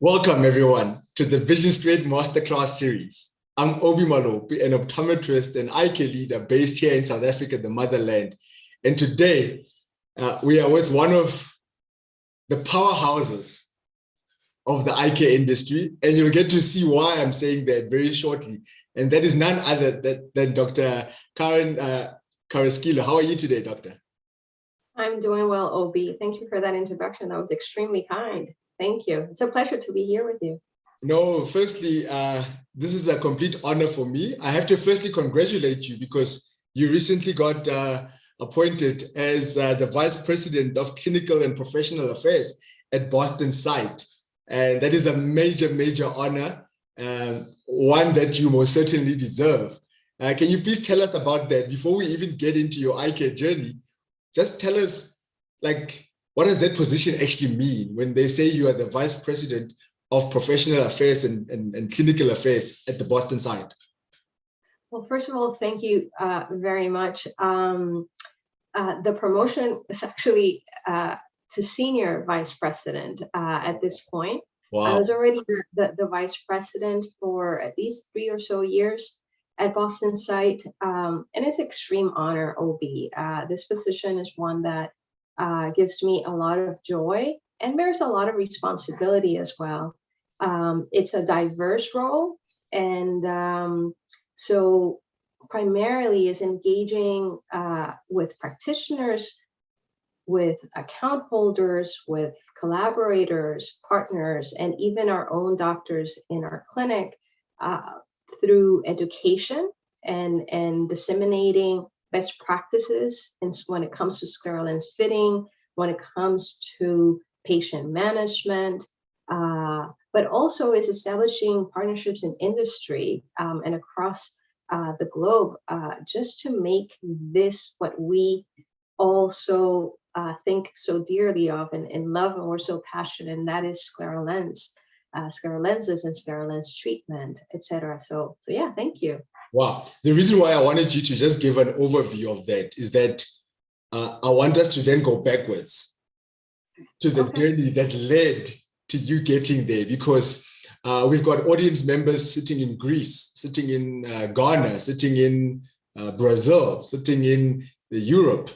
Welcome everyone to the Vision Straight Masterclass series. I'm Obi Malopi, an optometrist and eye care leader based here in South Africa, the motherland. And today we are with one of the powerhouses of the eye care industry, and you'll get to see why I'm saying that very shortly. And that is none other than Dr. Carrasquillo. How are you today, Doctor? I'm doing well, Obi. Thank you for that introduction. That was extremely kind. Thank you. It's a pleasure to be here with you. No, firstly, this is a complete honor for me. I have to firstly congratulate you because you recently got appointed as the Vice President of Clinical and Professional Affairs at BostonSight. And that is a major, major honor, one that you most certainly deserve. Can you please tell us about that before we even get into your eye care journey? Just tell us, what does that position actually mean when they say you are the Vice President of Professional Affairs and Clinical Affairs at the BostonSight? Well, first of all, thank you very much. The promotion is actually to Senior Vice President at this point. Wow. I was already the Vice President for at least 3 or so years at BostonSight, and it's extreme honor, Obi. This position is one that gives me a lot of joy, and there's a lot of responsibility as well. It's a diverse role, and so primarily is engaging with practitioners, with account holders, with collaborators, partners, and even our own doctors in our clinic through education and disseminating best practices when it comes to scleral lens fitting, when it comes to patient management, but also is establishing partnerships in industry and across the globe just to make this what we also think so dearly of and love, and we're so passionate, and that is scleral lens, scleral lenses and scleral lens treatment, etc. So yeah, thank you. Wow. The reason why I wanted you to just give an overview of that is that I want us to then go backwards to the journey that led to you getting there, because we've got audience members sitting in Greece, sitting in Ghana, sitting in Brazil, sitting in Europe,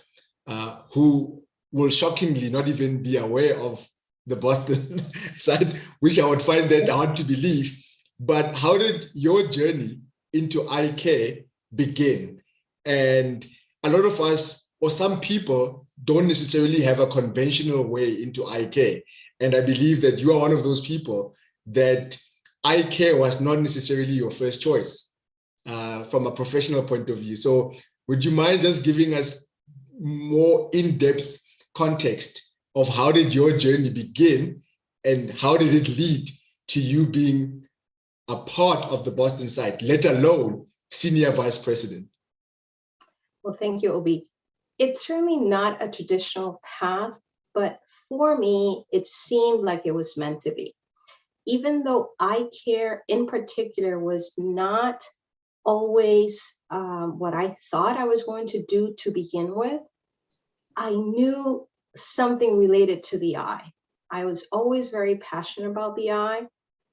who will shockingly not even be aware of the Boston side, which I would find that hard to believe. But how did your journey into eye care begin? And a lot of us, or some people, don't necessarily have a conventional way into eye care. And I believe that you are one of those people that eye care was not necessarily your first choice from a professional point of view. So would you mind just giving us more in-depth context of how did your journey begin and how did it lead to you being a part of the BostonSight, let alone Senior Vice President? Well, thank you, Obi. It's certainly not a traditional path, but for me, it seemed like it was meant to be. Even though eye care in particular was not always what I thought I was going to do to begin with, I knew something related to the eye. I was always very passionate about the eye,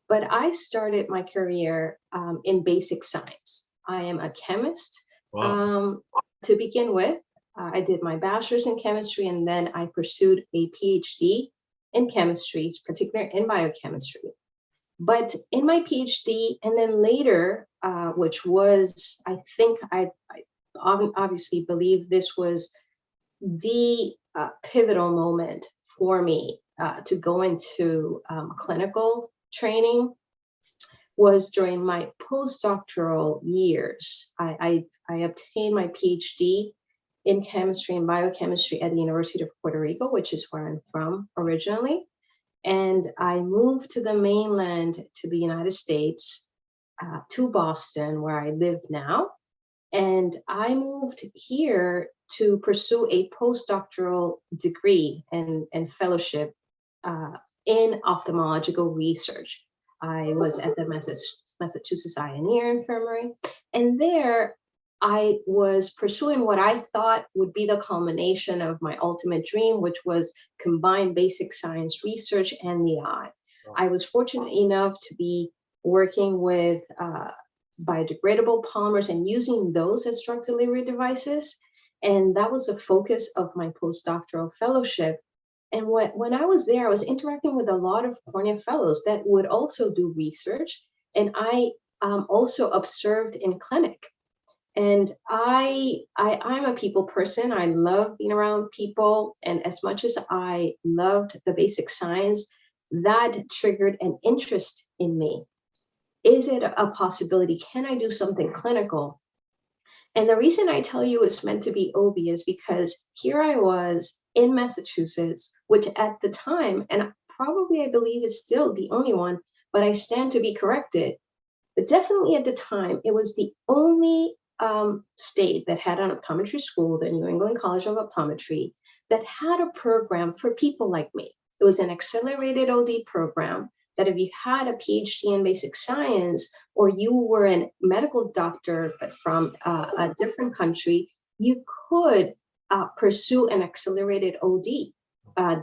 but I started my career in basic science. I am a chemist. Wow. To begin with. I did my bachelor's in chemistry, and then I pursued a PhD in chemistry, particularly in biochemistry. But in my PhD, and then later, which was, I think I obviously believe this was the pivotal moment for me to go into clinical training, was during my postdoctoral years. I obtained my PhD in chemistry and biochemistry at the University of Puerto Rico, which is where I'm from originally. And I moved to the mainland, to the United States, to Boston, where I live now. And I moved here to pursue a postdoctoral degree and fellowship in ophthalmological research. I was at the Massachusetts Eye and Ear Infirmary, and there I was pursuing what I thought would be the culmination of my ultimate dream, which was combine basic science research and the eye. I was fortunate enough to be working with biodegradable polymers and using those as drug delivery devices. And that was the focus of my postdoctoral fellowship. And when I was there, I was interacting with a lot of cornea fellows that would also do research. And I also observed in clinic. And I'm a people person. I love being around people. And as much as I loved the basic science, that triggered an interest in me. Is it a possibility? Can I do something clinical? And the reason I tell you it's meant to be OB is because here I was in Massachusetts, which at the time, and probably I believe is still the only one, but I stand to be corrected. But definitely at the time, it was the only state that had an optometry school, the New England College of Optometry, that had a program for people like me. It was an accelerated OD program that if you had a PhD in basic science, or you were a medical doctor but from a different country, you could pursue an accelerated OD,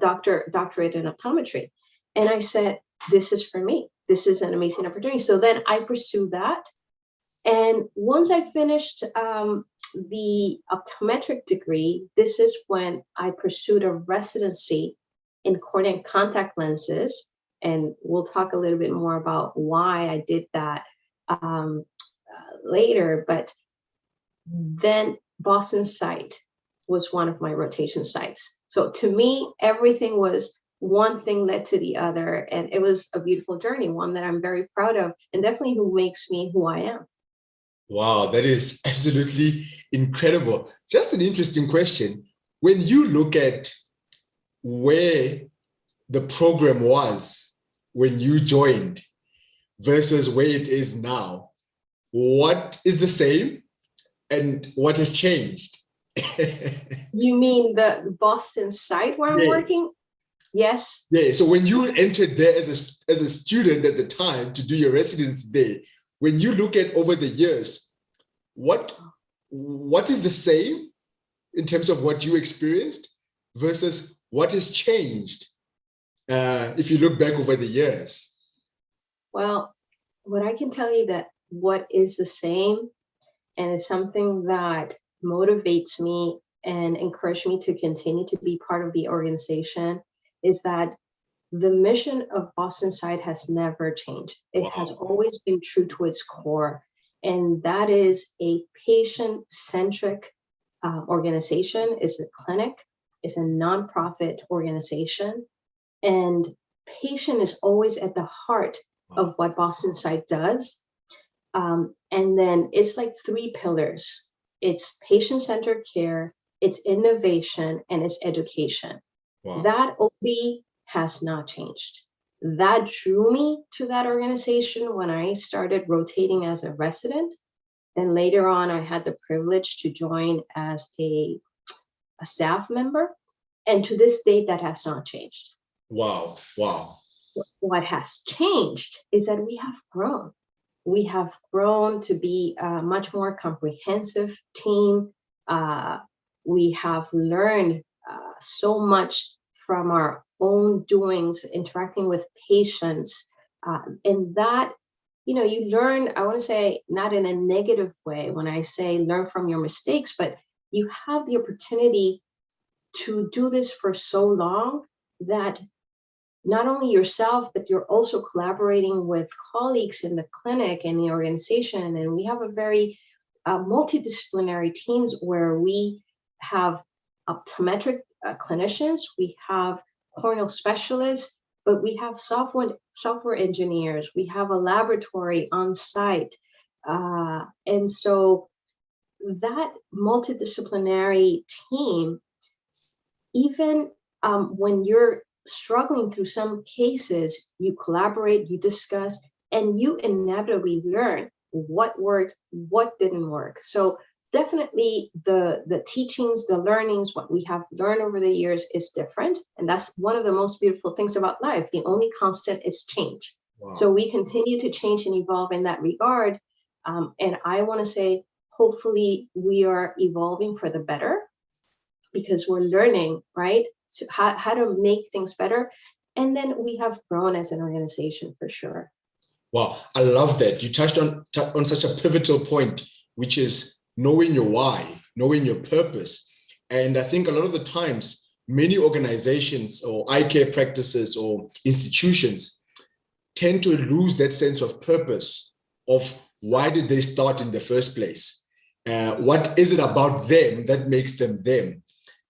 doctorate in optometry. And I said, this is for me. This is an amazing opportunity. So then I pursued that. And once I finished the optometric degree, this is when I pursued a residency in Cornea and Contact Lenses. And we'll talk a little bit more about why I did that later. But then BostonSight was one of my rotation sites. So to me, everything was one thing led to the other. And it was a beautiful journey, one that I'm very proud of, and definitely who makes me who I am. Wow, that is absolutely incredible. Just an interesting question. When you look at where the program was when you joined versus where it is now, what is the same and what has changed? You mean the BostonSight where I'm working? Yes. Yeah. So when you entered there as a student at the time to do your residency there, when you look at over the years, what is the same in terms of what you experienced versus what has changed if you look back over the years? Well, what I can tell you that what is the same, and is something that motivates me and encourages me to continue to be part of the organization, is that the mission of BostonSight has never changed. It has always been true to its core, and that is a patient-centric organization. It's a clinic, it's a nonprofit organization, and patient is always at the heart of what BostonSight does. And then it's like three pillars. It's patient-centered care, it's innovation, and it's education. Wow. That OB has not changed. That drew me to that organization when I started rotating as a resident. Then later on, I had the privilege to join as a staff member. And to this date, that has not changed. Wow. Wow. What has changed is that we have grown. We have grown to be a much more comprehensive team. We have learned so much from our own doings, interacting with patients. And that, you learn, I want to say, not in a negative way when I say learn from your mistakes, but you have the opportunity to do this for so long that not only yourself, but you're also collaborating with colleagues in the clinic and the organization. And we have a very multidisciplinary teams where we have optometric clinicians, we have corneal specialists, but we have software engineers, we have a laboratory on site. And so that multidisciplinary team, even when you're struggling through some cases, you collaborate, you discuss, and you inevitably learn what worked, what didn't work. So definitely the teachings, the learnings, what we have learned over the years is different. And that's one of the most beautiful things about life. The only constant is change. Wow. So we continue to change and evolve in that regard. And I want to say, hopefully we are evolving for the better, because we're learning, right? So how to make things better. And then we have grown as an organization for sure. Wow, I love that. You touched on such a pivotal point, which is knowing your why, knowing your purpose. And I think a lot of the times, many organizations or eye care practices or institutions tend to lose that sense of purpose of why did they start in the first place? What is it about them that makes them them?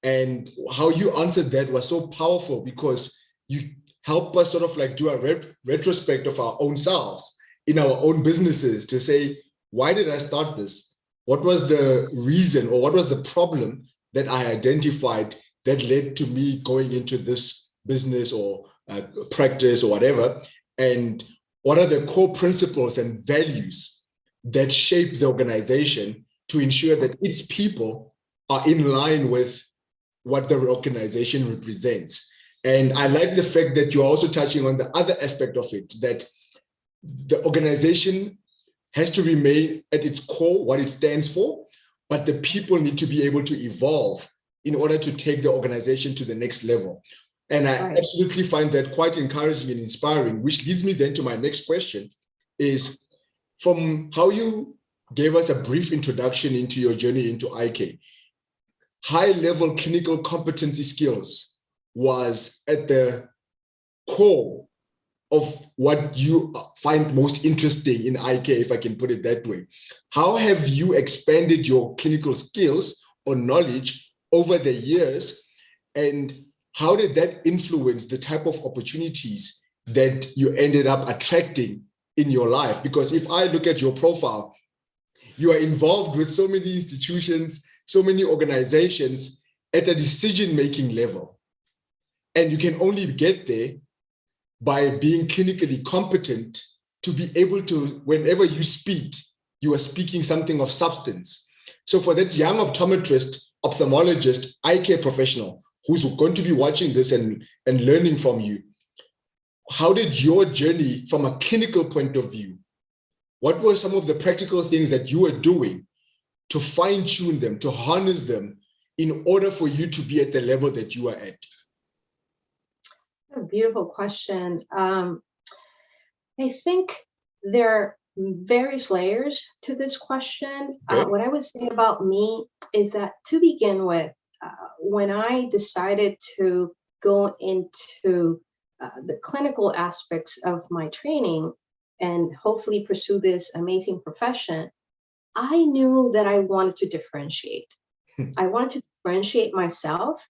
And how you answered that was so powerful, because you help us sort of like do a retrospect of our own selves in our own businesses to say, why did I start this? What was the reason, or what was the problem that I identified that led to me going into this business or practice or whatever? And what are the core principles and values that shape the organization to ensure that its people are in line with what the organization represents? And I like the fact that you're also touching on the other aspect of it, that the organization has to remain at its core, what it stands for, but the people need to be able to evolve in order to take the organization to the next level. And I absolutely find that quite encouraging and inspiring, which leads me then to my next question, is from how you gave us a brief introduction into your journey into eye care, high-level clinical competency skills was at the core of what you find most interesting in eye care, if I can put it that way. How have you expanded your clinical skills or knowledge over the years, and how did that influence the type of opportunities that you ended up attracting in your life? Because if I look at your profile, you are involved with so many institutions, so many organizations at a decision-making level. And you can only get there by being clinically competent to be able to, whenever you speak, you are speaking something of substance. So for that young optometrist, ophthalmologist, eye care professional who's going to be watching this and learning from you, how did your journey from a clinical point of view, what were some of the practical things that you were doing to fine-tune them, to harness them in order for you to be at the level that you are at? A beautiful question. I think there are various layers to this question. Okay. What I would say about me is that, to begin with, when I decided to go into the clinical aspects of my training and hopefully pursue this amazing profession, I knew that I wanted to differentiate. I wanted to differentiate myself,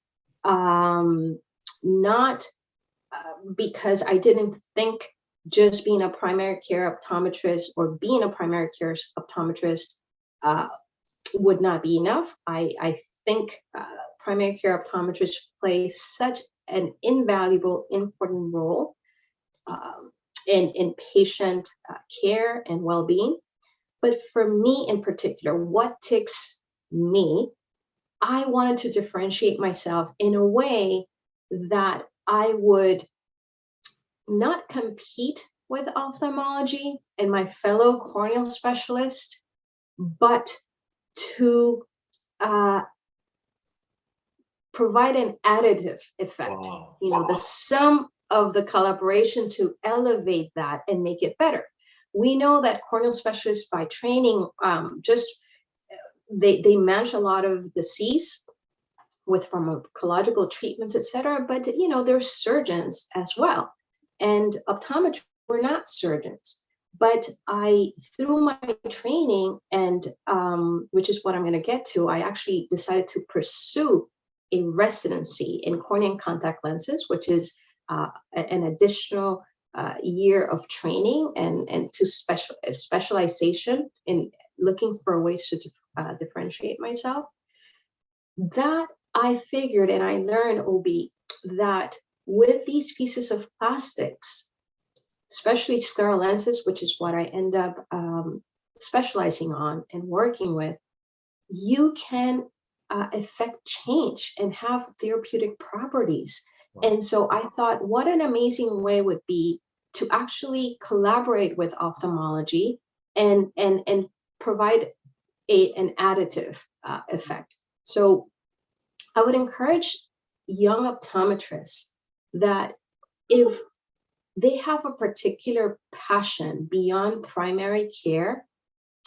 not because I didn't think just being a primary care optometrist or being a primary care optometrist would not be enough. I think primary care optometrists play such an invaluable, important role in patient care and well-being. But for me in particular, what ticks me, I wanted to differentiate myself in a way that I would not compete with ophthalmology and my fellow corneal specialists, but to provide an additive effect. Wow. You know, the sum of the collaboration to elevate that and make it better. We know that corneal specialists by training, they manage a lot of disease with pharmacological treatments, etc. But you know, they're surgeons as well. And optometry, we're not surgeons. But through my training, and which is what I'm going to get to, I actually decided to pursue a residency in Cornea and Contact Lenses, which is an additional year of training and to specialization in looking for ways to differentiate myself. That I figured, and I learned, Obi, that with these pieces of plastics, especially scleral lenses, which is what I end up specializing on and working with, you can affect change and have therapeutic properties. Wow. And so I thought, what an amazing way would be to actually collaborate with ophthalmology and provide an additive effect. So I would encourage young optometrists that if they have a particular passion beyond primary care,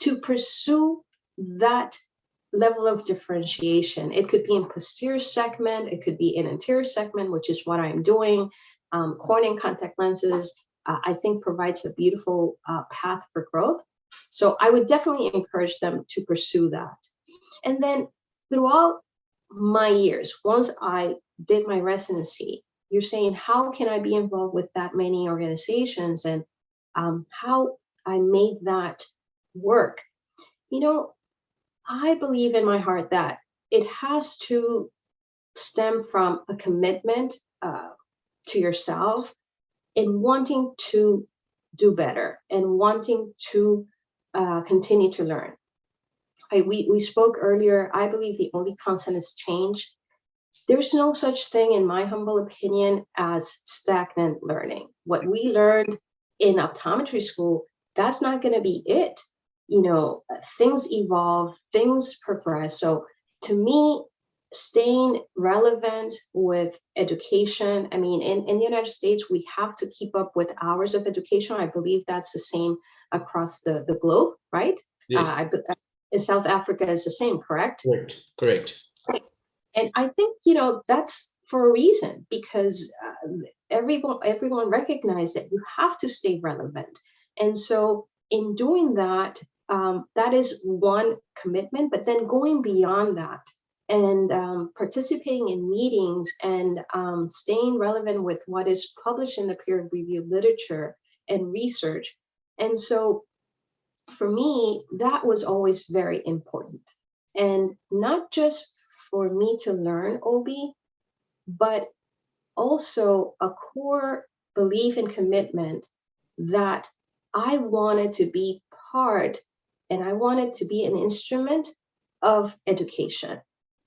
to pursue that level of differentiation. It could be in posterior segment, it could be in anterior segment, which is what I'm doing. Cornea and contact lenses, I think, provides a beautiful path for growth. So I would definitely encourage them to pursue that. And then throughout my years, once I did my residency, you're saying, how can I be involved with that many organizations, and how I made that work? You know, I believe in my heart that it has to stem from a commitment to yourself in wanting to do better and wanting to continue to learn. We spoke earlier, I believe the only constant is change. There's no such thing, in my humble opinion, as stagnant learning. What we learned in optometry school, that's not going to be it. You know, things evolve, things progress. So to me, staying relevant with education, I mean, in the United States, we have to keep up with hours of education. I believe that's the same across the globe, right? Yes. In South Africa is the same, correct? Correct. And I think, you know, that's for a reason, because everyone recognized that you have to stay relevant. And so in doing that, that is one commitment, but then going beyond that and participating in meetings and staying relevant with what is published in the peer-reviewed literature and research. And so for me, that was always very important. And not just for me to learn OB, but also a core belief and commitment that I wanted to be part, and I wanted to be an instrument of education.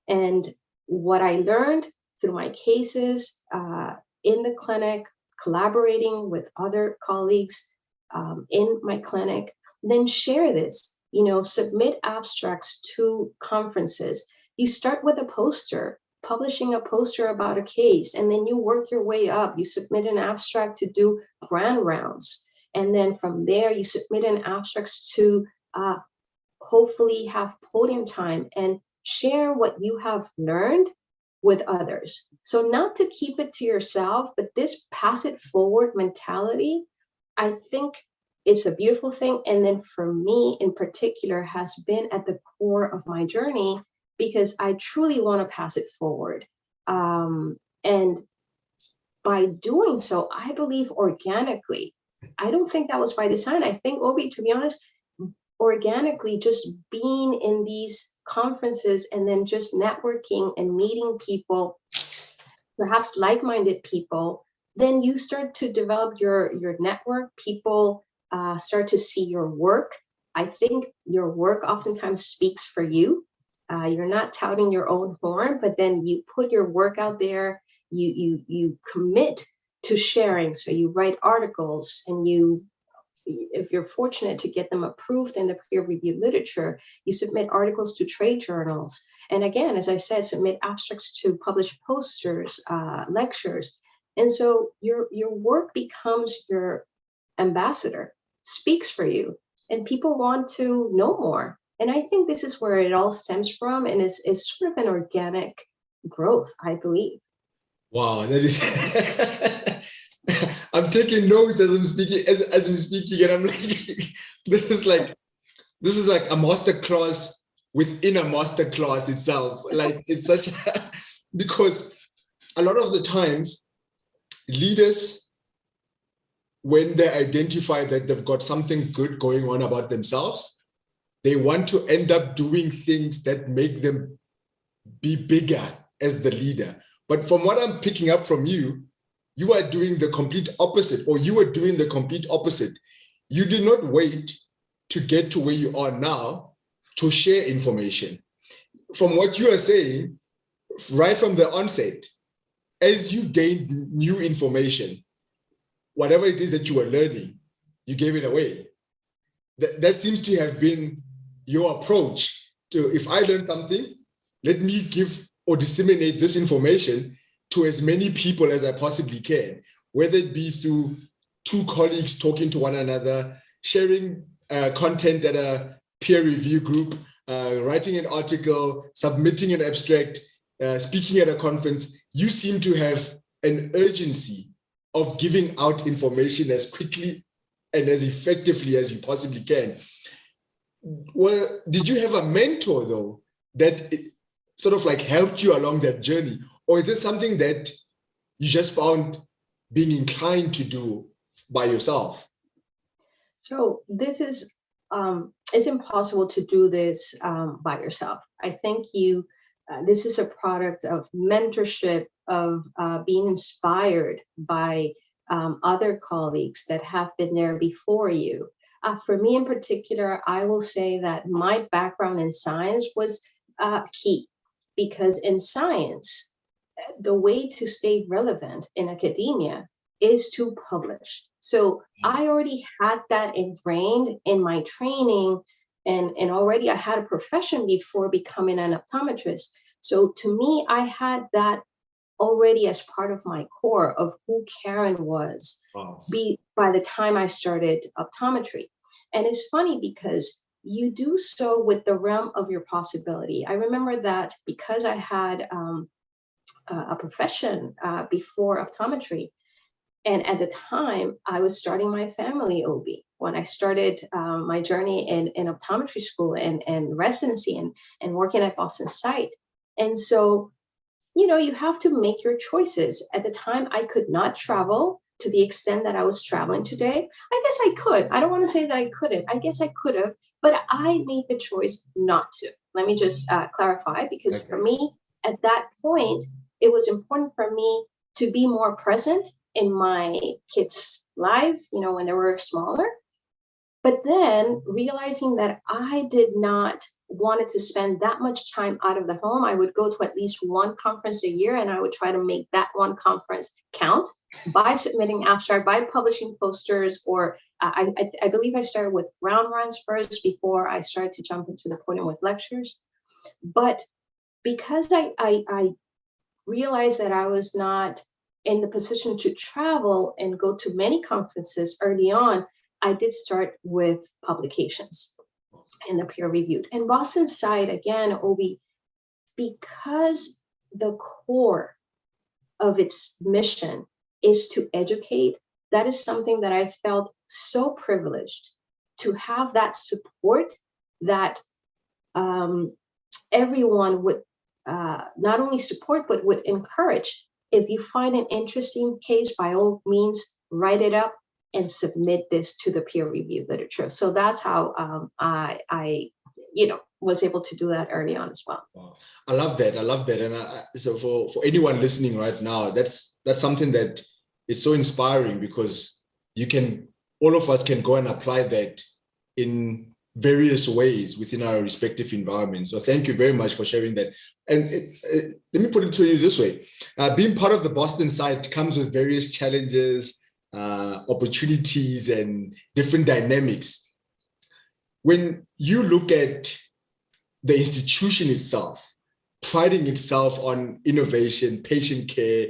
And what I learned through my cases in the clinic, collaborating with other colleagues in my clinic, then share this, you know, submit abstracts to conferences. You start with a poster, publishing a poster about a case, and then you work your way up. You submit an abstract to do grand rounds. And then from there, you submit an abstracts to hopefully have podium time and share what you have learned with others. So not to keep it to yourself, but this pass it forward mentality, I think it's a beautiful thing. And then for me in particular, has been at the core of my journey, because I truly want to pass it forward. And by doing so, I believe organically, I don't think that was by design. I think, Obi, to be honest, organically, just being in these conferences and then just networking and meeting people, perhaps like-minded people, then you start to develop your network. People start to see your work. I think your work oftentimes speaks for you. You're not touting your own horn, but then you put your work out there. You commit to sharing. So you write articles, and you, if you're fortunate to get them approved in the peer-reviewed literature, you submit articles to trade journals. And again, as I said, submit abstracts to publish posters, lectures. And so your work becomes your ambassador, speaks for you, and people want to know more. And I think this is where it all stems from, and is sort of an organic growth, I believe. Wow, that is. I'm taking notes as I'm speaking, as I'm speaking, and I'm like, this is like a master class within a master class itself. Like, it's such a, because a lot of the times leaders, when they identify that they've got something good going on about themselves, they want to end up doing things that make them be bigger as the leader. But from what I'm picking up from you, you are doing the complete opposite, or you are doing the complete opposite. You did not wait to get to where you are now to share information. From what you are saying, right from the onset, as you gained new information, whatever it is that you were learning, you gave it away. That seems to have been your approach to, if I learn something, let me give or disseminate this information to as many people as I possibly can, whether it be through two colleagues talking to one another, sharing content at a peer review group, writing an article, submitting an abstract, speaking at a conference, you seem to have an urgency of giving out information as quickly and as effectively as you possibly can. Well, did you have a mentor though that sort of like helped you along that journey? Or is it something that you just found being inclined to do by yourself? So this is, it's impossible to do this by yourself. I think this is a product of mentorship, of being inspired by other colleagues that have been there before you. For me in particular, I will say that my background in science was key, because in science, the way to stay relevant in academia is to publish. So I already had that ingrained in my training, and already I had a profession before becoming an optometrist. So to me, I had that already as part of my core of who Karen was. Wow. By the time I started optometry. And it's funny because you do so with the realm of your possibility. I remember that because I had a profession before optometry, and at the time I was starting my family OB when I started my journey in optometry school and residency and working at BostonSight. And so, you have to make your choices. At the time, I could not travel to the extent that I was traveling today. I guess I could. I don't want to say that I couldn't. I guess I could have, but I made the choice not to. Let me just clarify, because for me, at that point, it was important for me to be more present in my kids' life, when they were smaller. But then realizing that I did not wanted to spend that much time out of the home, I would go to at least one conference a year, and I would try to make that one conference count by submitting abstract, by publishing posters, or I believe I started with ground runs first before I started to jump into the podium with lectures. But because I realized that I was not in the position to travel and go to many conferences early on, I did start with publications in the peer reviewed. And BostonSight, again, Obi, because the core of its mission is to educate, that is something that I felt so privileged to have, that support that everyone would not only support, but would encourage. If you find an interesting case, by all means, write it up and submit this to the peer review literature. So that's how I was able to do that early on as well. Wow. I love that. And so for anyone listening right now, that's something that is so inspiring, because all of us can go and apply that in various ways within our respective environments. So thank you very much for sharing that. And let me put it to you this way. Being part of the BostonSight comes with various challenges, opportunities, and different dynamics. When you look at the institution itself, priding itself on innovation, patient care,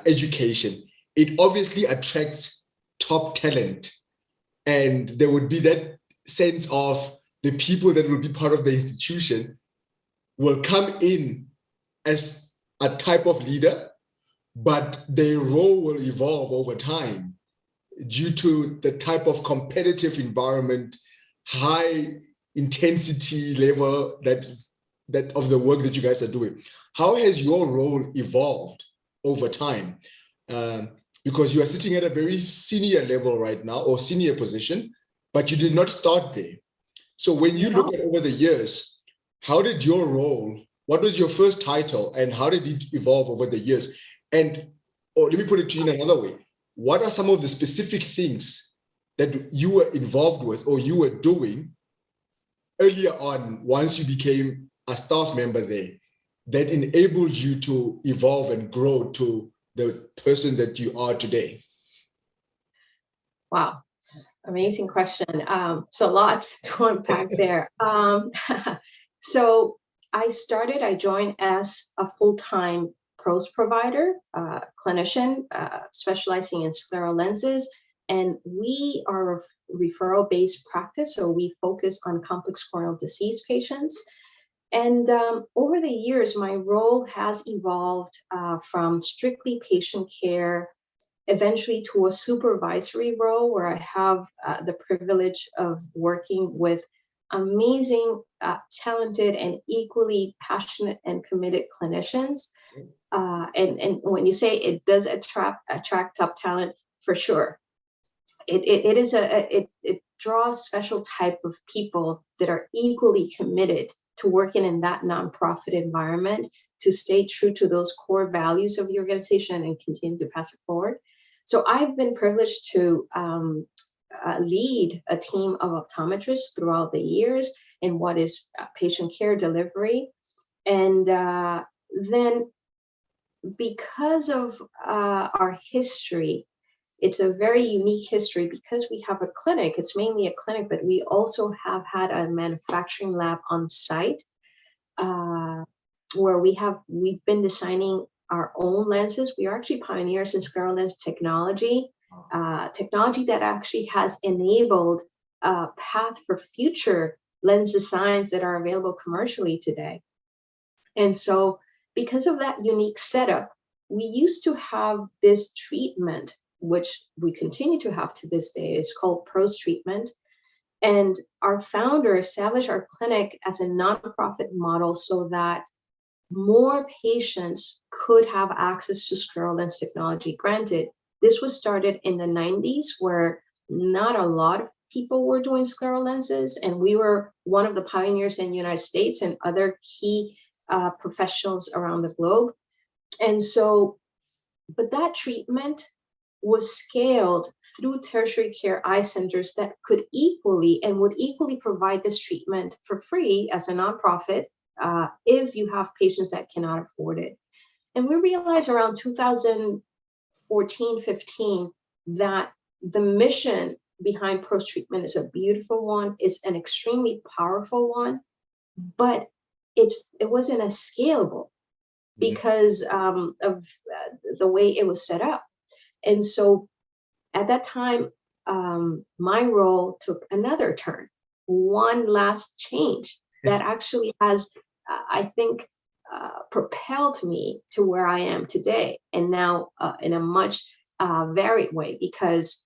education, it obviously attracts top talent. And there would be that sense of the people that will be part of the institution will come in as a type of leader, but their role will evolve over time due to the type of competitive environment, high intensity level that of the work that you guys are doing. How has your role evolved over time? Because you are sitting at a very senior level right now, or senior position, but you did not start there. So when you look at over the years, how did your role, what was your first title, and how did it evolve over the years? And, or let me put it to you in another way. What are some of the specific things that you were involved with or you were doing earlier on, once you became a staff member there, that enabled you to evolve and grow to the person that you are today? Wow, amazing question. So lots to unpack there. So I joined as a full-time PROSE provider, clinician specializing in scleral lenses, and we are a referral-based practice, so we focus on complex corneal disease patients. And over the years, my role has evolved from strictly patient care, eventually to a supervisory role where I have the privilege of working with amazing, talented, and equally passionate and committed clinicians. And when you say it does attract top talent, for sure. It draws special type of people that are equally committed to working in that nonprofit environment, to stay true to those core values of the organization and continue to pass it forward. So I've been privileged to lead a team of optometrists throughout the years in what is patient care delivery. And then because of our history, it's a very unique history because we have a clinic. It's mainly a clinic, but we also have had a manufacturing lab on site where we've been designing our own lenses. We are actually pioneers in scleral lens technology, technology that actually has enabled a path for future lens designs that are available commercially today. And so because of that unique setup, we used to have this treatment, which we continue to have to this day. It's called PROSE treatment. And our founder established our clinic as a nonprofit model so that more patients could have access to scleral lens technology. Granted, this was started in the 90s where not a lot of people were doing scleral lenses, and we were one of the pioneers in the United States and other key professionals around the globe. And so, but that treatment was scaled through tertiary care eye centers that could equally and would equally provide this treatment for free as a nonprofit if you have patients that cannot afford it. And we realized around 2014, 15, that the mission behind PROSE treatment is a beautiful one, it's an extremely powerful one, but it wasn't as scalable because of the way it was set up. And so at that time, my role took another turn, one last change that actually has, I think, propelled me to where I am today, and now in a much varied way, because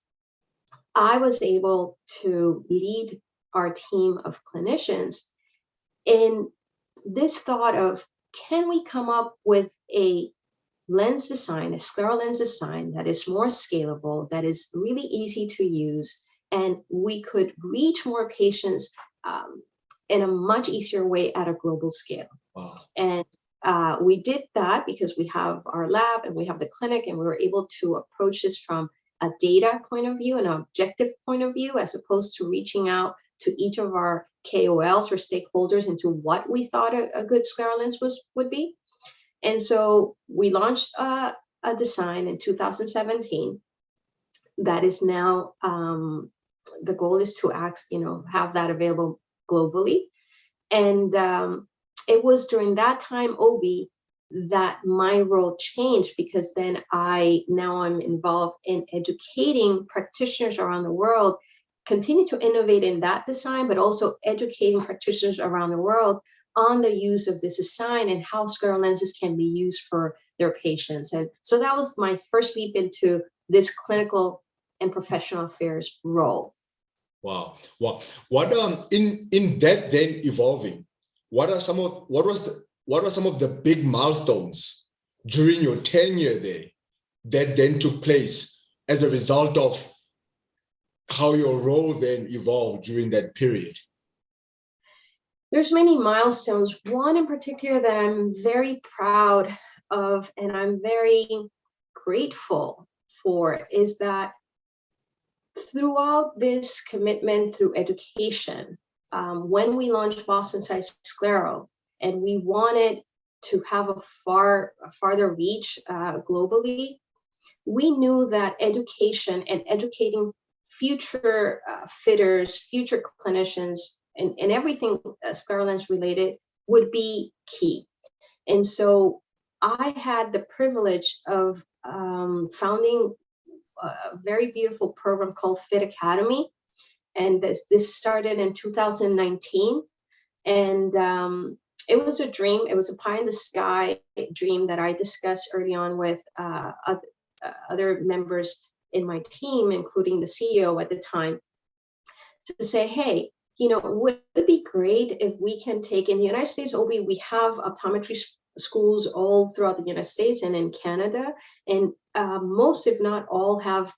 I was able to lead our team of clinicians in this thought of, can we come up with a lens design, a scleral lens design that is more scalable, that is really easy to use, and we could reach more patients in a much easier way at a global scale. Wow. And we did that because we have our lab and we have the clinic, and we were able to approach this from a data point of view, an objective point of view, as opposed to reaching out to each of our KOLs or stakeholders into what we thought a good scleral lens would be. And so we launched a design in 2017 that is now, the goal is to have that available globally. And it was during that time, Obi, that my role changed, because then I'm involved in educating practitioners around the world, continue to innovate in that design, but also educating practitioners around the world on the use of this design and how scleral lenses can be used for their patients. And so that was my first leap into this clinical and professional affairs role. Wow. What in that then evolving, what are some of the big milestones during your tenure there that then took place as a result of how your role then evolved during that period? There's many milestones. One in particular that I'm very proud of and I'm very grateful for is that throughout this commitment through education, when we launched BostonSight Scleral, and we wanted to have a farther reach globally, we knew that education and educating future fitters, future clinicians, and everything scleral lens related would be key. And so I had the privilege of founding a very beautiful program called FitAcademy. And this started in 2019. And it was a dream. It was a pie in the sky dream that I discussed early on with other members in my team, including the CEO at the time, to say, hey, would it be great if we can take in the United States, we have optometry schools all throughout the United States and in Canada, and most, if not all, have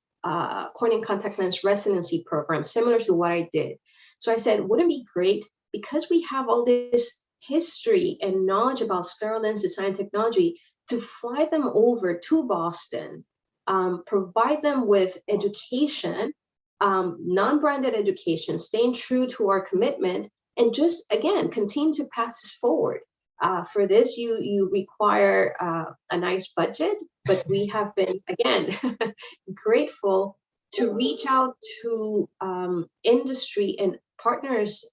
cornea and contact lens residency programs similar to what I did. So I said, wouldn't it be great, because we have all this history and knowledge about scleral lens design technology, to fly them over to Boston, provide them with education, non-branded education, staying true to our commitment, and just, again, continue to pass this forward. For this, you require a nice budget, but we have been, again, grateful to reach out to industry and partners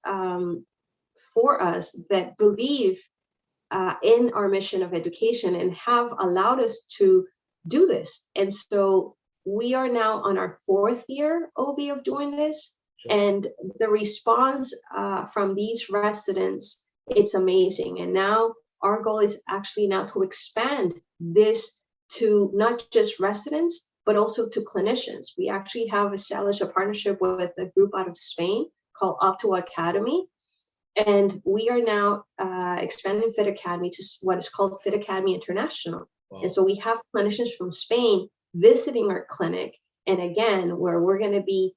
for us that believe in our mission of education and have allowed us to do this. And so we are now on our 4th year, Ovi, of doing this. Sure. And the response from these residents, it's amazing. And now our goal is actually now to expand this to not just residents, but also to clinicians. We actually have established a partnership with a group out of Spain called Opto Academy. And we are now expanding FitAcademy to what is called FitAcademy International. Wow. And so we have clinicians from Spain visiting our clinic. And again, where we're going to be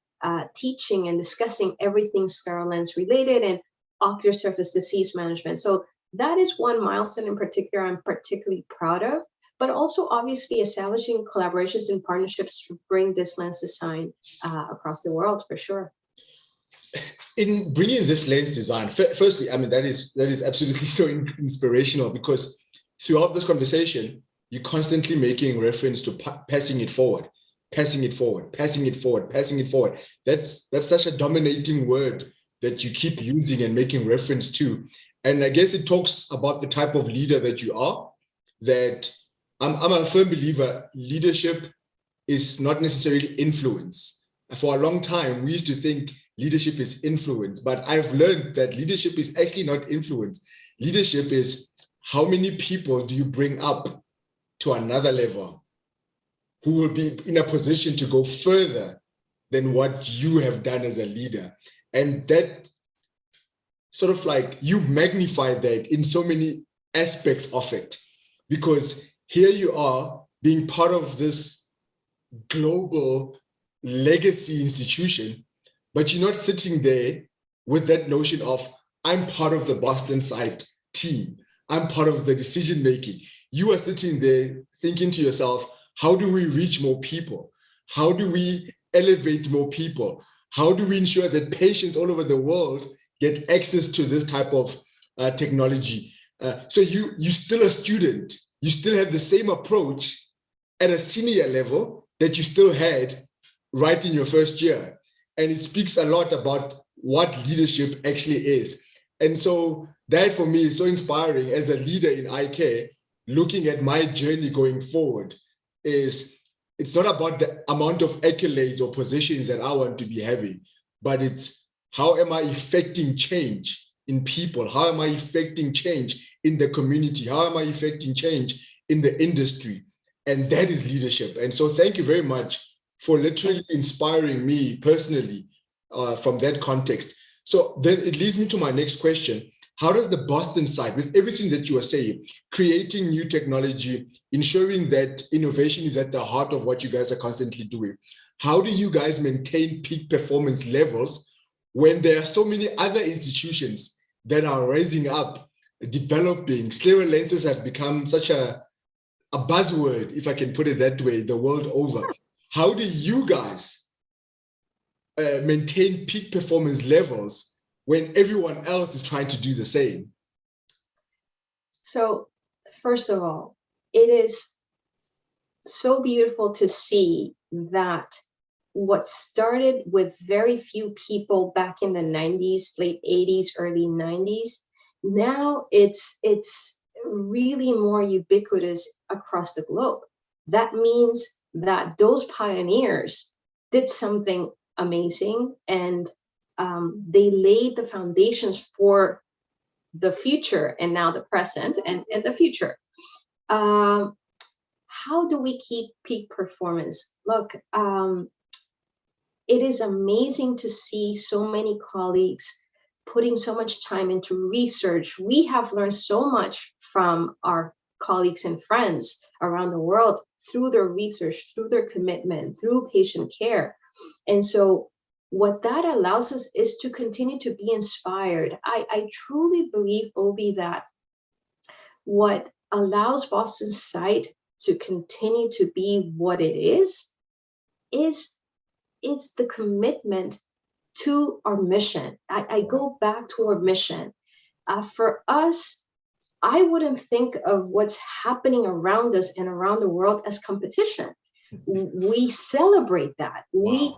teaching and discussing everything scleral lens related and ocular surface disease management. So that is one milestone in particular I'm particularly proud of, but also obviously establishing collaborations and partnerships to bring this lens design across the world, for sure. In bringing this lens design, firstly, I mean, that is absolutely so inspirational, because throughout this conversation, you're constantly making reference to passing it forward, passing it forward, passing it forward, passing it forward. That's such a dominating word that you keep using and making reference to. And I guess it talks about the type of leader that you are, that I'm a firm believer, leadership is not necessarily influence. For a long time, we used to think leadership is influence, but I've learned that leadership is actually not influence. Leadership is how many people do you bring up to another level who will be in a position to go further than what you have done as a leader. And that sort of like, you magnify that in so many aspects of it, because here you are being part of this global legacy institution, but you're not sitting there with that notion of, I'm part of the BostonSight team, I'm part of the decision making. You are sitting there thinking to yourself, how do we reach more people? How do we elevate more people? How do we ensure that patients all over the world get access to this type of technology? So you're still a student, you still have the same approach at a senior level that you still had right in your first year. And it speaks a lot about what leadership actually is. And so that for me is so inspiring as a leader in eye care, looking at my journey going forward. It's not about the amount of accolades or positions that I want to be having, but it's how am I effecting change in people? How am I effecting change in the community? How am I effecting change in the industry? And that is leadership. And so thank you very much for literally inspiring me personally from that context. So then it leads me to my next question. How does the BostonSight, with everything that you are saying, creating new technology, ensuring that innovation is at the heart of what you guys are constantly doing, how do you guys maintain peak performance levels when there are so many other institutions that are rising up, developing? Scleral lenses have become such a buzzword, if I can put it that way, the world over. How do you guys maintain peak performance levels when everyone else is trying to do the same? So first of all, it is so beautiful to see that what started with very few people back in the 90s, late 80s, early 90s, now it's really more ubiquitous across the globe. That means that those pioneers did something amazing, and they laid the foundations for the future, and now the present and the future. How do we keep peak performance? Look, it is amazing to see so many colleagues putting so much time into research. We have learned so much from our colleagues and friends around the world through their research, through their commitment, through patient care. And so what that allows us is to continue to be inspired. I truly believe, Obi, that what allows BostonSight to continue to be what it is the commitment to our mission. I go back to our mission. For us, I wouldn't think of what's happening around us and around the world as competition. We celebrate that. Wow. We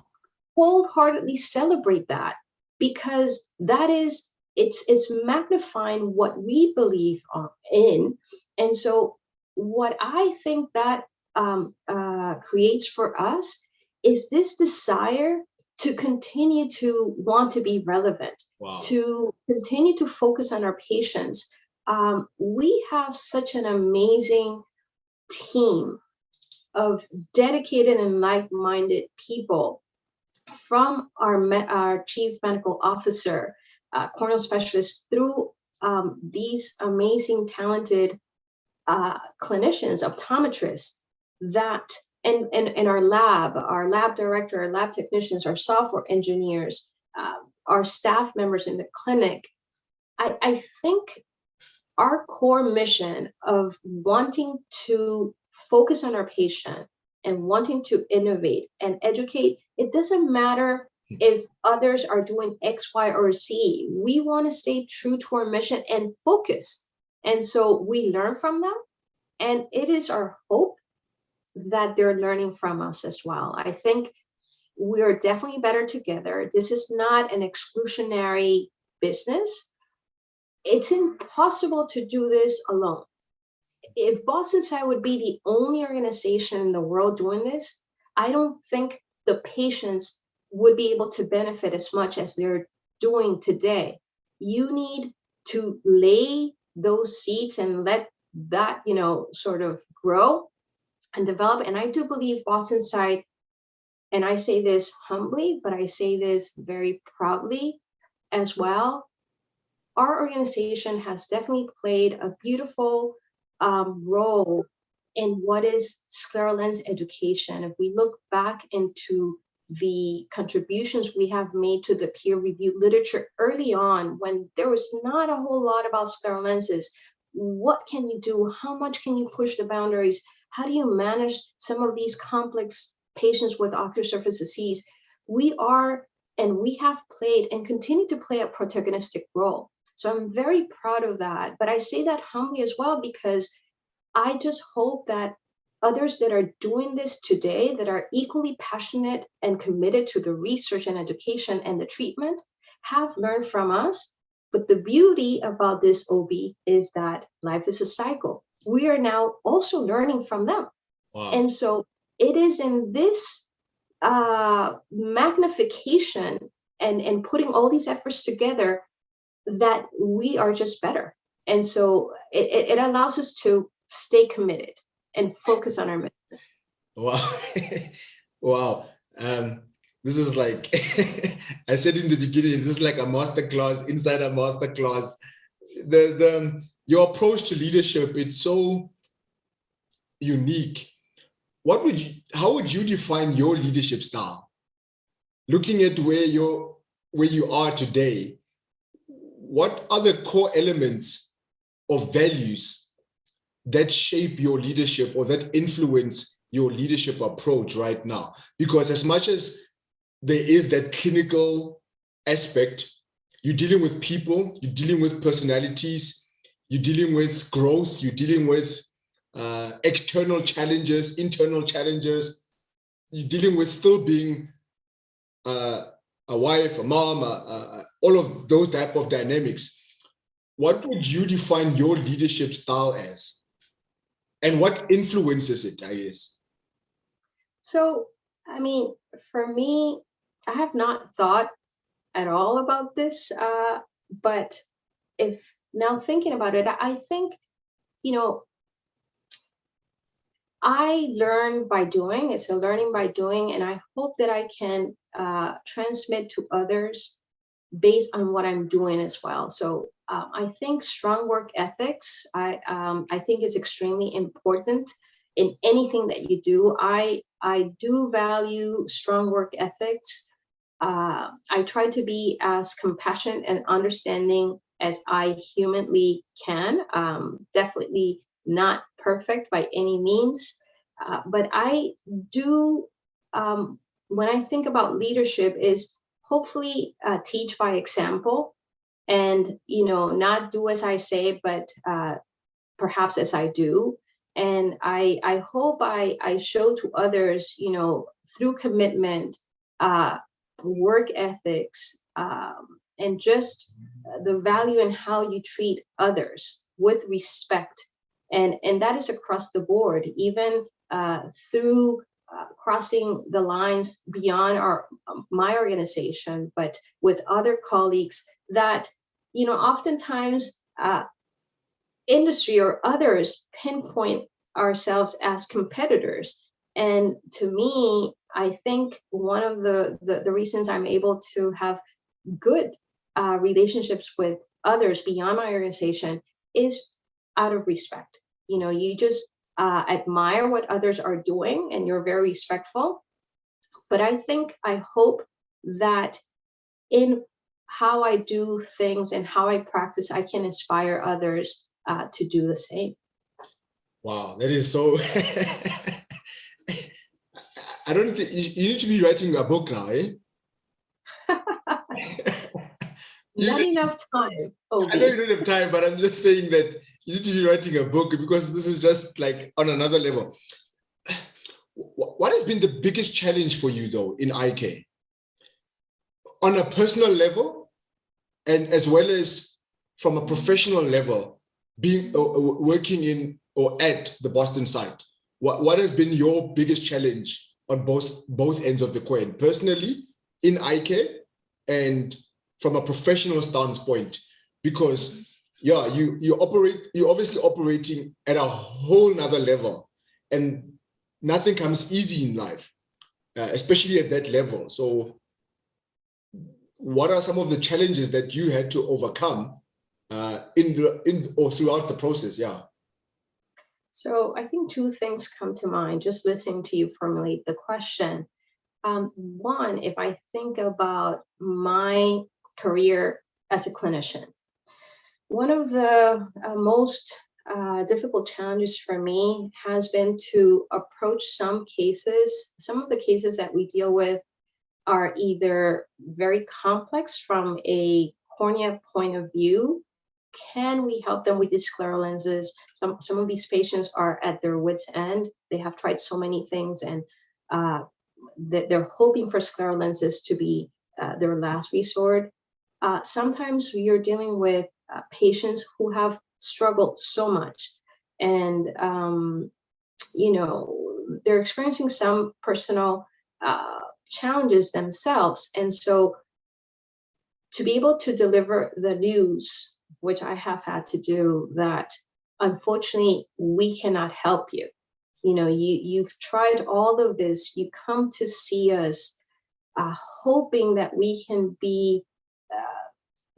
wholeheartedly celebrate that, because that is, it's magnifying what we believe in. And so what I think that creates for us is this desire to continue to want to be relevant, wow, to continue to focus on our patients. We have such an amazing team of dedicated and like-minded people, from our chief medical officer, corneal specialist, through these amazing, talented clinicians, optometrists, that and our lab director, our lab technicians, our software engineers, our staff members in the clinic. I think our core mission of wanting to focus on our patient and wanting to innovate and educate, it doesn't matter if others are doing X, Y, or Z. We want to stay true to our mission and focus. And so we learn from them. And it is our hope that they're learning from us as well. I think we are definitely better together. This is not an exclusionary business. It's impossible to do this alone. If BostonSight would be the only organization in the world doing this, I don't think the patients would be able to benefit as much as they're doing today. You need to lay those seeds and let that, sort of grow and develop. And I do believe BostonSight, and I say this humbly, but I say this very proudly as well, our organization has definitely played a beautiful role in what is scleral lens education. If we look back into the contributions we have made to the peer-reviewed literature early on, when there was not a whole lot about scleral lenses, what can you do? How much can you push the boundaries? How do you manage some of these complex patients with ocular surface disease? We are, and we have played and continue to play a protagonistic role. So I'm very proud of that. But I say that humbly as well, because I just hope that others that are doing this today, that are equally passionate and committed to the research and education and the treatment, have learned from us. But the beauty about this, OB, is that life is a cycle. We are now also learning from them. Wow. And so it is in this magnification and putting all these efforts together that we are just better. And so it allows us to stay committed and focus on our mission. Wow. Wow. This is like, I said in the beginning, this is like a masterclass inside a masterclass. Your approach to leadership, it's so unique. How would you define your leadership style? Looking at where you are today, what are the core elements of values that shape your leadership or that influence your leadership approach right now? Because as much as there is that clinical aspect, you're dealing with people, you're dealing with personalities, you're dealing with growth, you're dealing with external challenges, internal challenges, you're dealing with still being a wife, a mom, all of those type of dynamics. what would you define your leadership style as? And what influences it, I guess? So, I mean, for me, I have not thought at all about this, but if now thinking about it, I think, you know, I learn by doing. It's a learning by doing, and I hope that I can transmit to others based on what I'm doing as well. So I think strong work ethics, I think is extremely important in anything that you do. I do value strong work ethics. I try to be as compassionate and understanding as I humanly can. Definitely not perfect by any means, but I do. When I think about leadership, is hopefully teach by example, and not do as I say, but perhaps as I do. And I hope I show to others, through commitment, work ethics, and just the value in how you treat others with respect. And that is across the board, even through crossing the lines beyond my organization, but with other colleagues that, oftentimes industry or others pinpoint ourselves as competitors. And to me, I think one of the reasons I'm able to have good relationships with others beyond my organization is out of respect. You just admire what others are doing, and you're very respectful. But I hope that in how I do things and how I practice, I can inspire others to do the same. Wow, that is so. I don't think you need to be writing a book now, eh? Not enough time. I know you don't have time, but I'm just saying that you need to be writing a book, because this is just like on another level. What has been the biggest challenge for you, though, in eye care? On a personal level, and as well as from a professional level, being working in or at the BostonSight, what has been your biggest challenge on both ends of the coin, personally in eye care and from a professional standpoint? Because you're obviously operating at a whole nother level, and nothing comes easy in life, especially at that level. So what are some of the challenges that you had to overcome in or throughout the process? Yeah. So I think two things come to mind just listening to you formulate the question. One, if I think about my career as a clinician, one of the most difficult challenges for me has been to approach some cases. Some of the cases that we deal with are either very complex from a cornea point of view. Can we help them with these scleral lenses? Some of these patients are at their wits' end. They have tried so many things, and they're hoping for scleral lenses to be their last resort. Sometimes you're dealing with patients who have struggled so much, and they're experiencing some personal challenges themselves. And so to be able to deliver the news, which I have had to do, that unfortunately we cannot help you. You've tried all of this, you come to see us hoping that we can be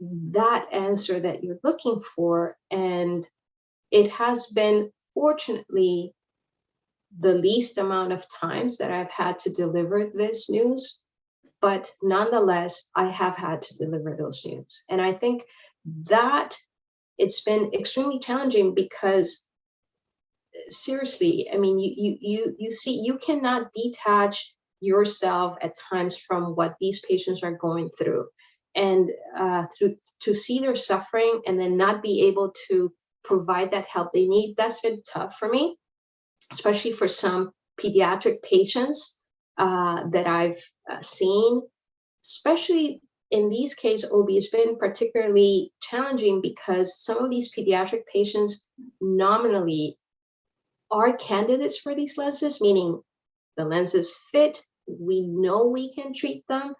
that answer that you're looking for. And it has been, fortunately, the least amount of times that I've had to deliver this news, but nonetheless, I have had to deliver those news. And I think that it's been extremely challenging, because seriously, I mean, you see, you cannot detach yourself at times from what these patients are going through, and to see their suffering and then not be able to provide that help they need. That's been tough for me, especially for some pediatric patients that I've seen, especially in these cases, OB has been particularly challenging because some of these pediatric patients nominally are candidates for these lenses, meaning the lenses fit, we know we can treat them,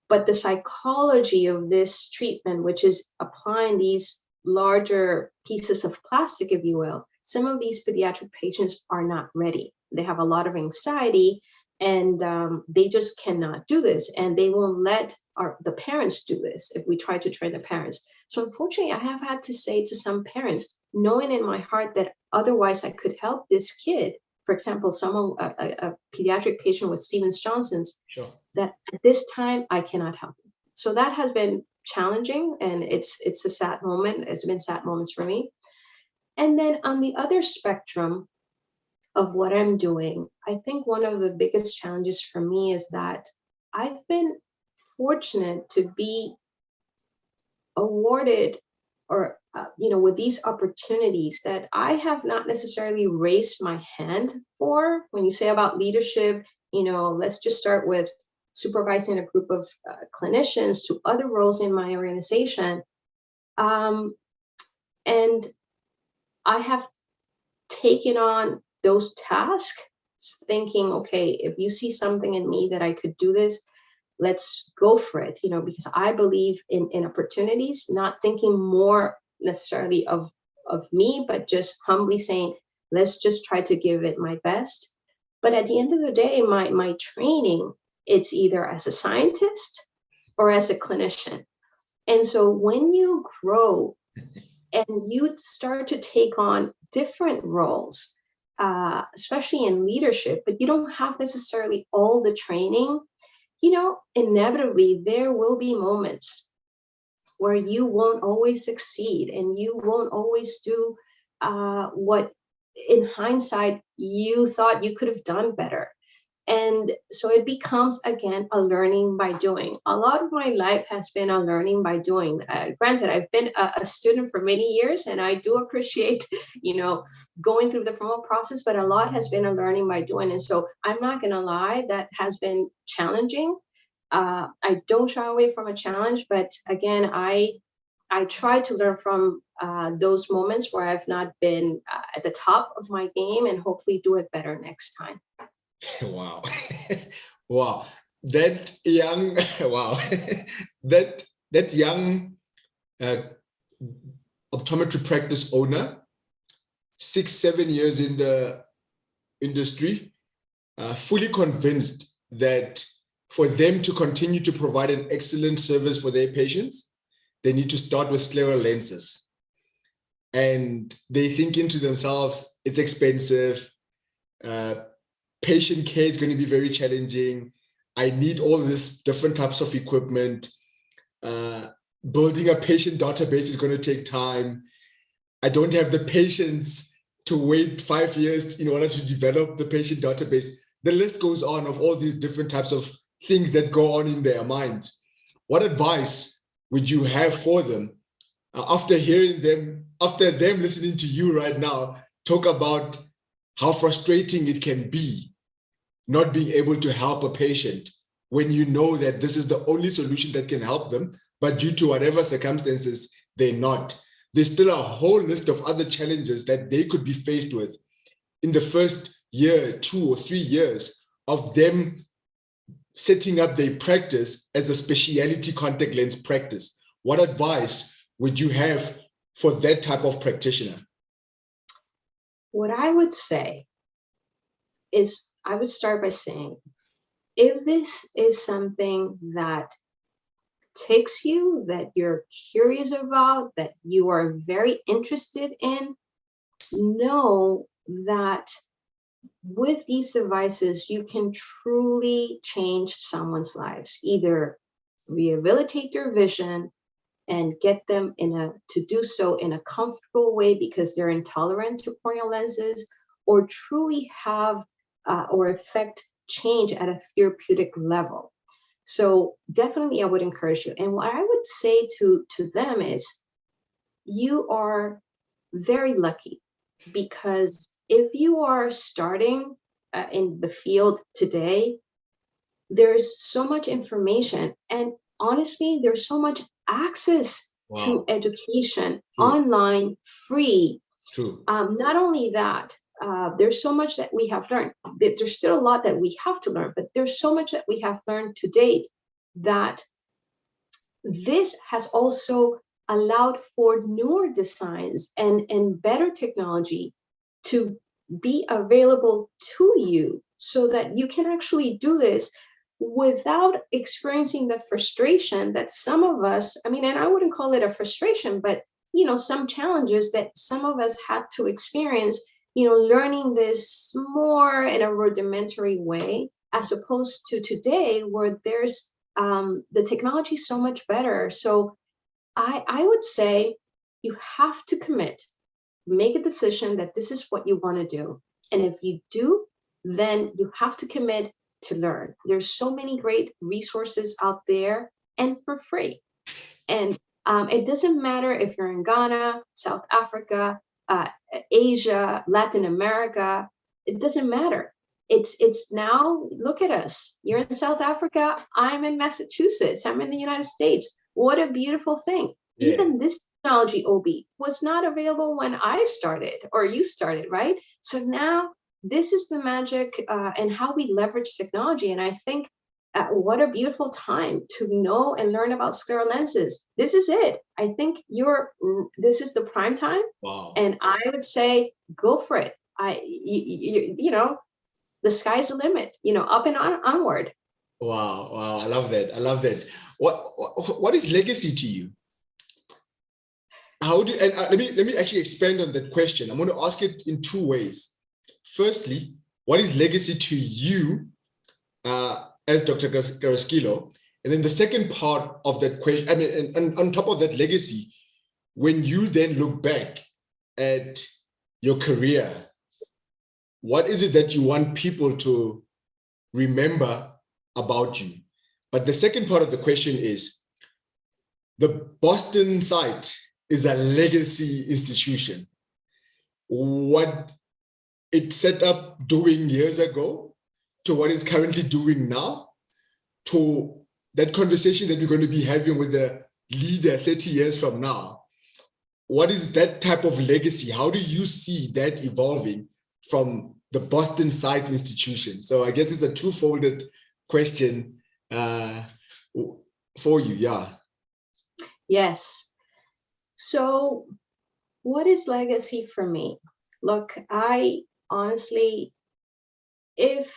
but the psychology of this treatment, which is applying these larger pieces of plastic, if you will, some of these pediatric patients are not ready. They have a lot of anxiety, and they just cannot do this, and they won't let the parents do this if we try to train the parents. So unfortunately, I have had to say to some parents, knowing in my heart that otherwise I could help this kid, for example, a pediatric patient with Stevens-Johnson's, Sure. that at this time I cannot help them. So that has been challenging, and it's a sad moment. It's been sad moments for me. And then on the other spectrum of what I'm doing, I think one of the biggest challenges for me is that I've been fortunate to be awarded or with these opportunities that I have not necessarily raised my hand for. When you say about leadership, let's just start with supervising a group of clinicians to other roles in my organization. And I have taken on those tasks thinking, okay, if you see something in me that I could do this, let's go for it, because I believe in opportunities, not thinking more necessarily of me, but just humbly saying, let's just try to give it my best. But at the end of the day, my training, it's either as a scientist or as a clinician. And so when you grow and you start to take on different roles, especially in leadership, but you don't have necessarily all the training, inevitably there will be moments where you won't always succeed and you won't always do what in hindsight you thought you could have done better. And so it becomes, again, a learning by doing. A lot of my life has been a learning by doing. Granted, I've been a student for many years, and I do appreciate, going through the formal process, but a lot has been a learning by doing. And so I'm not going to lie, that has been challenging. I don't shy away from a challenge, but again, I try to learn from those moments where I've not been at the top of my game and hopefully do it better next time. Wow. Wow. That young, wow. that young optometry practice owner, 6-7 years in the industry, fully convinced that for them to continue to provide an excellent service for their patients, they need to start with scleral lenses. And they think into themselves, it's expensive, patient care is going to be very challenging. I need all these different types of equipment. Building a patient database is going to take time. I don't have the patience to wait 5 years in order to develop the patient database. The list goes on of all these different types of things that go on in their minds. What advice would you have for them after hearing them, after them listening to you right now talk about how frustrating it can be not being able to help a patient when you know that this is the only solution that can help them, but due to whatever circumstances, they're not. There's still a whole list of other challenges that they could be faced with in the first year, 2 or 3 years of them setting up their practice as a specialty contact lens practice. What advice would you have for that type of practitioner? What I would say is, I would start by saying, if this is something that takes you, that you're curious about, that you are very interested in, know that with these devices, you can truly change someone's lives, either rehabilitate their vision and get them to do so in a comfortable way because they're intolerant to corneal lenses, or truly have or affect change at a therapeutic level. So definitely I would encourage you. And what I would say to them is, you are very lucky, because if you are starting in the field today, there's so much information. And honestly, there's so much access to education, online, free. True. Not only that, there's so much that we have learned. There's still a lot that we have to learn, but there's so much that we have learned to date that this has also allowed for newer designs and better technology to be available to you so that you can actually do this without experiencing the frustration that some of us, I mean, and I wouldn't call it a frustration, but some challenges that some of us had to experience, learning this more in a rudimentary way, as opposed to today where there's the technology so much better. So I would say you have to commit, make a decision that this is what you want to do. And if you do, then you have to commit to learn. There's so many great resources out there and for free. And it doesn't matter if you're in Ghana, South Africa, Asia, Latin America, it doesn't matter. It's now, look at us. You're in South Africa, I'm in Massachusetts, I'm in the United States. What a beautiful thing. Yeah. Even this technology, OB, was not available when I started or you started, right? So now this is the magic and how we leverage technology. And I think what a beautiful time to know and learn about scleral lenses. This is it. I think this is the prime time. Wow. And I would say, go for it. The sky's the limit, up and onward. Wow. Wow. I love that. I love that. What is legacy to you? How do, and let me actually expand on that question. I'm going to ask it in two ways. Firstly, what is legacy to you as Dr. Carrasquillo? And then the second part of that question, I mean, and on top of that legacy, when you then look back at your career, what is it that you want people to remember about you? But the second part of the question is, the BostonSight is a legacy institution. What it set up doing years ago to what it's currently doing now, to that conversation that we're going to be having with the leader 30 years from now. What is that type of legacy? How do you see that evolving from the BostonSight institution? So I guess it's a two-folded question for you, yeah. Yes. So what is legacy for me? Look, I honestly, if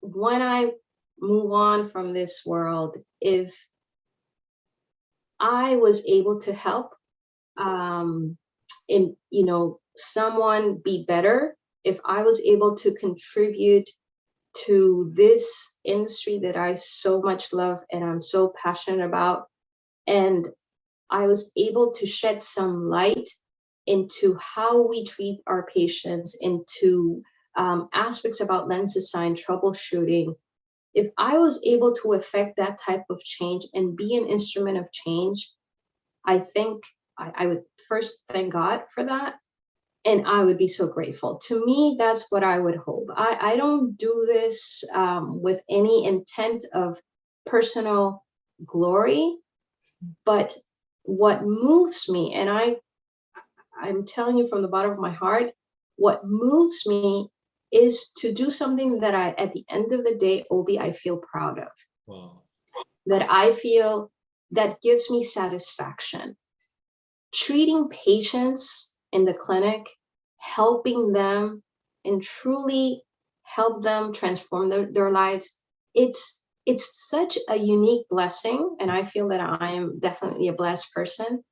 when I move on from this world, if I was able to help someone be better, if I was able to contribute to this industry that I so much love and I'm so passionate about, and I was able to shed some light into how we treat our patients, into aspects about lens design, troubleshooting. If I was able to affect that type of change and be an instrument of change, I think I would first thank God for that. And I would be so grateful. To me, that's what I would hope. I don't do this with any intent of personal glory, but what moves me, and I'm telling you from the bottom of my heart, what moves me is to do something that at the end of the day, Obi, I feel proud of. Wow. That I feel that gives me satisfaction. Treating patients in the clinic, helping them and truly help them transform their lives, it's such a unique blessing, and I feel that I am definitely a blessed person.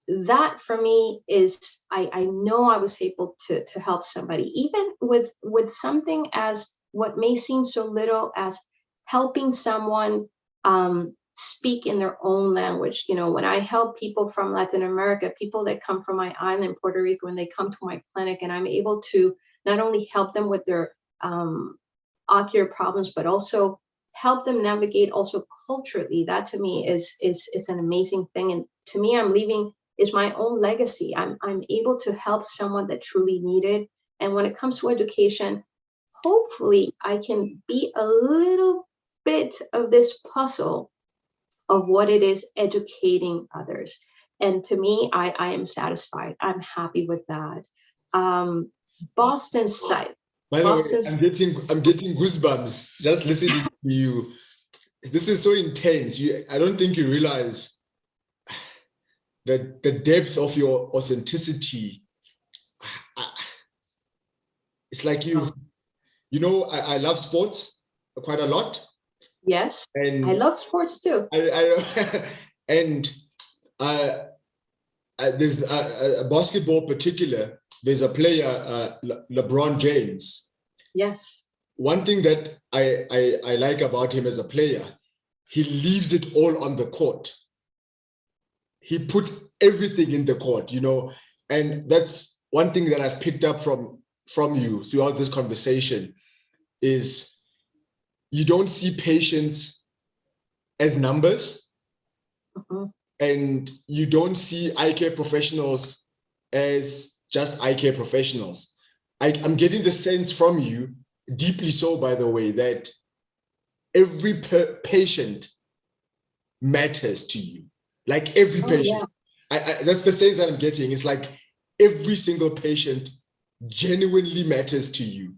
That for me is, I know I was able to help somebody, even with something as what may seem so little as helping someone speak in their own language. When I help people from Latin America, people that come from my island, Puerto Rico, and they come to my clinic, and I'm able to not only help them with their ocular problems, but also help them navigate also culturally. That to me is an amazing thing. And to me, I'm leaving is my own legacy. I'm able to help someone that truly needed. And when it comes to education, hopefully I can be a little bit of this puzzle of what it is educating others. And to me, I am satisfied. I'm happy with that. BostonSight. By the way, I'm getting goosebumps just listening to you. This is so intense. I don't think you realize that the depth of your authenticity. It's like I love sports quite a lot. Yes, and I love sports too. And there's a basketball particular. There's a player, LeBron James. Yes. One thing that I like about him as a player, he leaves it all on the court. He puts everything in the court, and that's one thing that I've picked up from you throughout this conversation is you don't see patients as numbers, and you don't see eye care professionals as just eye care professionals. I'm getting the sense from you, deeply so, by the way, that every patient matters to you. Like every patient. Yeah. That's the sense that I'm getting. It's like every single patient genuinely matters to you.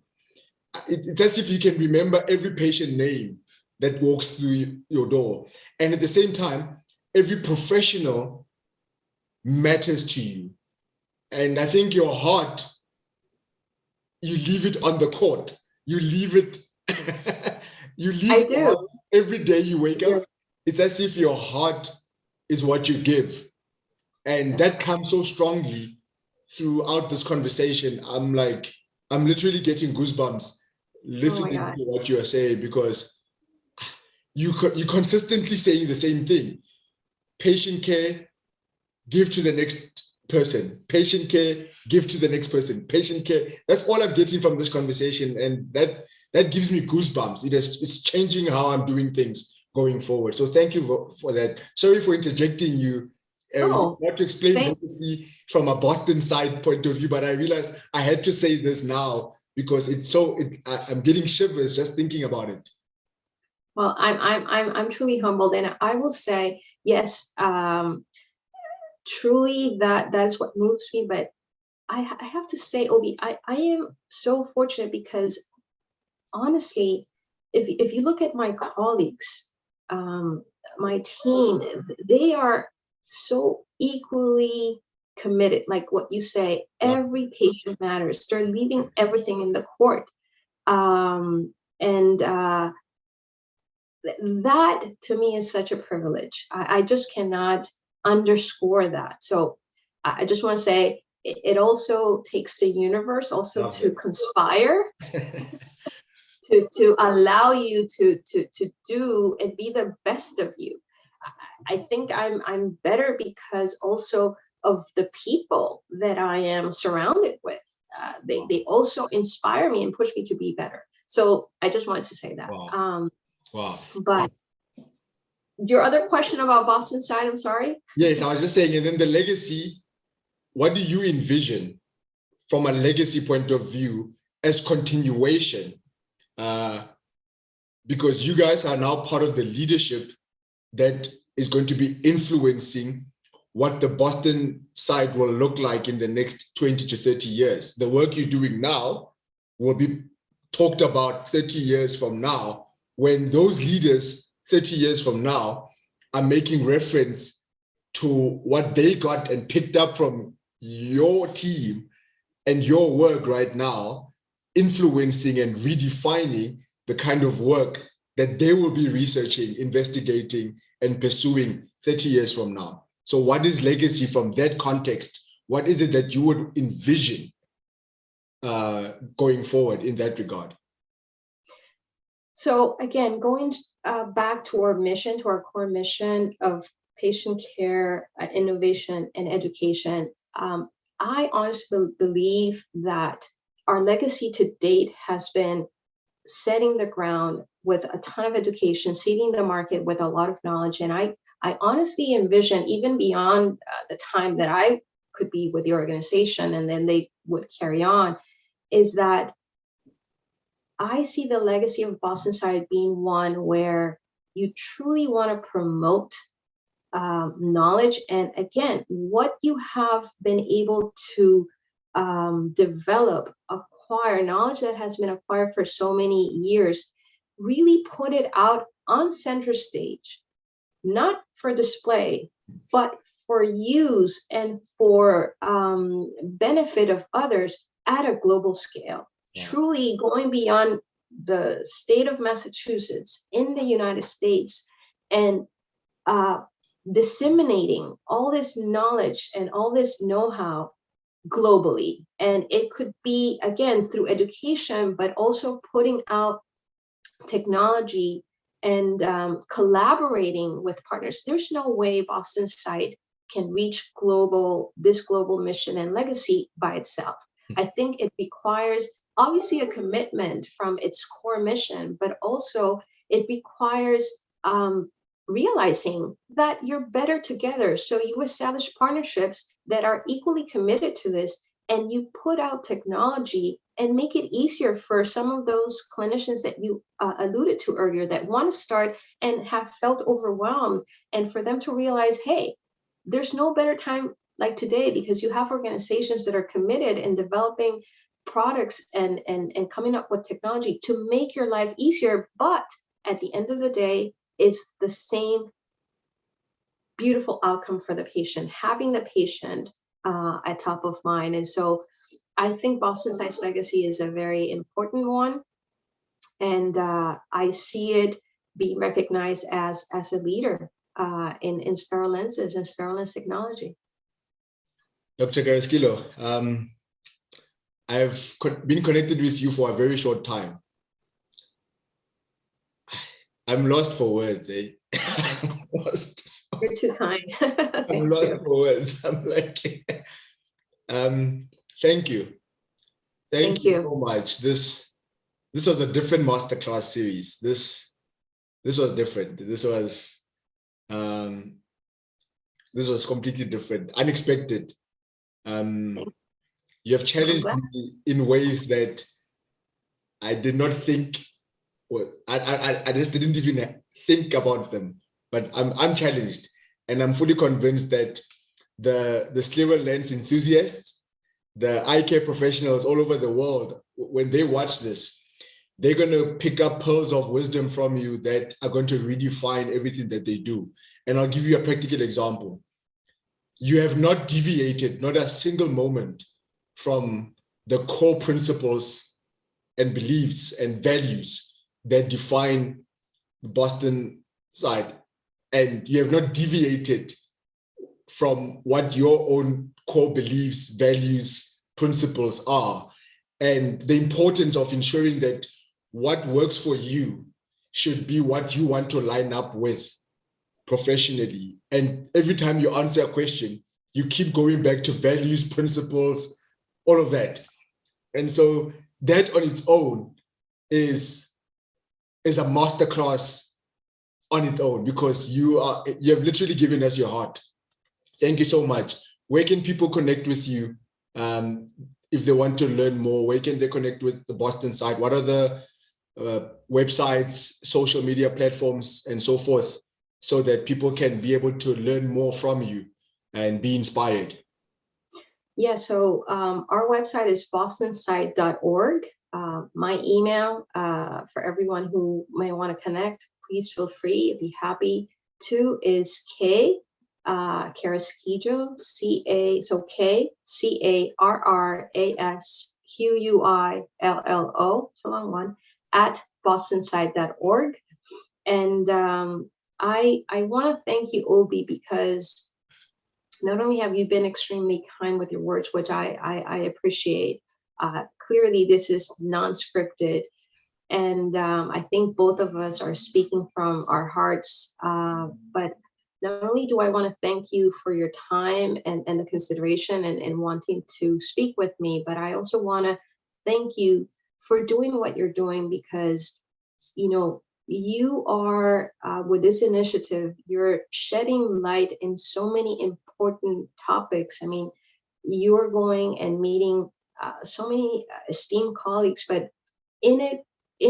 It's as if you can remember every patient name that walks through your door. And at the same time, every professional matters to you. And I think your heart, you leave it on the court. You leave it, I do. Every day you wake up. It's as if your heart is what you give. And that comes so strongly throughout this conversation. I'm literally getting goosebumps listening to what you are saying, because you're consistently saying the same thing. Patient care, give to the next person. Patient care, give to the next person. Patient care. That's all I'm getting from this conversation. And that gives me goosebumps. It's changing how I'm doing things going forward. So thank you for that. Sorry for interjecting you. Not to explain legacy from a BostonSight point of view, but I realized I had to say this now because I'm getting shivers just thinking about it. Well, I'm truly humbled, and I will say, yes, truly that's what moves me. But I have to say, Obi, I am so fortunate because honestly, if you look at my colleagues, my team, they are so equally committed. Like what you say, every patient matters. They're leaving everything in the court. That to me is such a privilege. I just cannot underscore that. So I just want to say it also takes the universe also to conspire to allow you to do and be the best of you. I think I'm better because also of the people that I am surrounded with. They also inspire me and push me to be better. So I just wanted to say that. Wow. But your other question about BostonSight, I'm sorry? Yes, I was just saying, and then the legacy, what do you envision from a legacy point of view as continuation? Because you guys are now part of the leadership that is going to be influencing what the BostonSight will look like in the next 20 to 30 years. The work you're doing now will be talked about 30 years from now, when those leaders 30 years from now are making reference to what they got and picked up from your team and your work right now, influencing and redefining the kind of work that they will be researching, investigating, and pursuing 30 years from now. So what is legacy from that context? What is it that you would envision going forward in that regard? So again, going back to our mission, to our core mission of patient care, innovation, and education, I honestly believe that our legacy to date has been setting the ground with a ton of education, seeding the market with a lot of knowledge. And I honestly envision, even beyond the time that I could be with the organization and then they would carry on, is that I see the legacy of BostonSight being one where you truly want to promote knowledge. And again, what you have been able to develop, acquire, knowledge that has been acquired for so many years, really put it out on center stage, not for display, but for use and for benefit of others at a global scale. Yeah. Truly going beyond the state of Massachusetts in the United States and disseminating all this knowledge and all this know-how globally. And it could be, again, through education, but also putting out technology and collaborating with partners. There's no way BostonSight can reach this global mission and legacy by itself. I think it requires obviously a commitment from its core mission, but also it requires realizing that you're better together. So you establish partnerships that are equally committed to this, and you put out technology and make it easier for some of those clinicians that you alluded to earlier that want to start and have felt overwhelmed, and for them to realize, hey, there's no better time like today, because you have organizations that are committed in developing products and coming up with technology to make your life easier. But at the end of the day, it's the same beautiful outcome for the patient, having the patient at top of mind. And so I think BostonSight's legacy is a very important one. And I see it being recognized as a leader in scleral lenses and scleral lens technology. Dr. Carrasquillo, I've been connected with you for a very short time. I'm lost for words, eh? I'm lost. You're too kind. I'm lost for words. I'm like, thank you. Thank you so much. This was a different masterclass series. This was different. This was completely different, unexpected. You have challenged me in ways that I did not think, or I just didn't even think about them. But I'm challenged, and I'm fully convinced that the scleral lens enthusiasts, the eye care professionals all over the world, when they watch this, they're going to pick up pearls of wisdom from you that are going to redefine everything that they do. And I'll give you a practical example. You have not deviated, not a single moment, from the core principles and beliefs and values that define the BostonSight. And you have not deviated from what your own core beliefs, values, principles are, and the importance of ensuring that what works for you should be what you want to line up with professionally. And every time you answer a question, you keep going back to values, principles, all of that. And so that on its own is a masterclass on its own, because you have literally given us your heart. Thank you so much. Where can people connect with you if they want to learn more? Where can they connect with the BostonSight? What are the websites, social media platforms, and so forth, so that people can be able to learn more from you and be inspired? Yeah, so our website is bostonsight.org. My email for everyone who may want to connect, please feel free. I'd be happy to, is Carrasquillo, Carrasquillo, it's a long one, at bostonsight.org. And I want to thank you, Obi, because not only have you been extremely kind with your words, which I appreciate. Clearly, this is non-scripted. And I think both of us are speaking from our hearts. But not only do I want to thank you for your time and the consideration and wanting to speak with me, but I also want to thank you for doing what you're doing, because, you know, you are, with this initiative, you're shedding light in so many important topics. I mean, you're going and meeting so many esteemed colleagues, but in